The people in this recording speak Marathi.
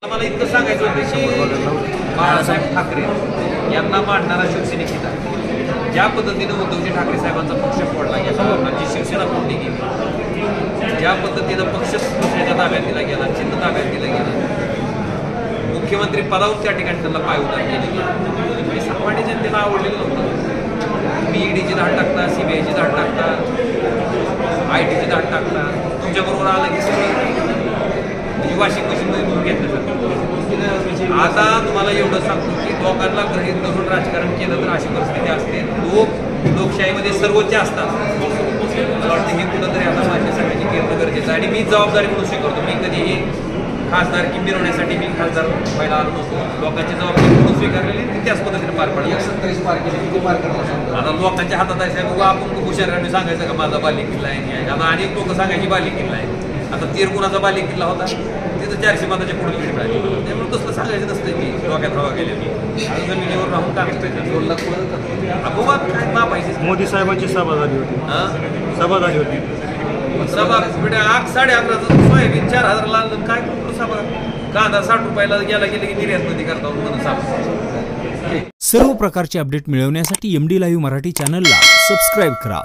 मला इतकं सांगायचं होतं की बाळासाहेब ठाकरे यांना मांडणारा शिवसेनेचा ज्या पद्धतीने उद्धवजी ठाकरे साहेबांचा पक्ष फोडला गेला, जी शिवसेना फोडली गेली, ज्या पद्धतीनं पक्ष दुसऱ्याच्या ताब्यात दिला गेला, चिन्ह ताब्यात दिलं गेलं, मुख्यमंत्री पदावर त्या ठिकाणी त्यांना पाय उतार केले गेले, म्हणजे सामान्य जनतेला आवडलेलं नव्हतं. मी ईडीची धाड टाकता, सीबीआयची धाड टाकता, ITची धाड टाकता, तुमच्याबरोबर आलं की सगळं वॉशिंग मशीनमध्ये धुवून घेतलं. आता तुम्हाला एवढं सांगतो की लोकांना गृहीत धरून राजकारण केलं तर अशी परिस्थिती असते. लोकशाहीमध्ये सर्वोच्च असतात. मला वाटतं हे कुठंतरी आता माझ्या सगळ्यांची केलं गरजेचं आहे आणि मी जबाबदारी म्हणून स्वीकारतो. मी कधीही खासदारकी मिरवण्यासाठी मी खासदार व्हायला आलो नव्हतो. लोकांची जबाबदारी म्हणून स्वीकारलेली ती त्याच पद्धतीने पार पडली. 27 पार केली, किती पार करणार आता लोकांच्या हातात आहे साहेब. आपण हुशारांनी सांगायचं का माझा बाली किल्ला आहे. आता अनेक लोक सांगायची बाली किल्ला आहे. आता तेरकुणाचा बाली किल्ला होता, तिथं 400 मताच्या पुढे लीड मिळाली. त्यामुळे तसं सांगायचं नसतं की डोक्यात हवा गेली मी जमिनीवर राहून काम करतो. 2 लाख पुढे अगोबात काय ना पाहिजे. मोदी साहेबांची सभा झाली होती. सभा झाली होती. सभा बेटा 11,500 सोयाबीन 4,000ला काय कुठं सभा. कांदा 60 रुपयाला गेला गेले की निर्यातमध्ये करता म्हणून सभा. सर्व प्रकारचे अपडेट मिळवण्यासाठी MD लाईव्ह मराठी चॅनलला सबस्क्राईब करा.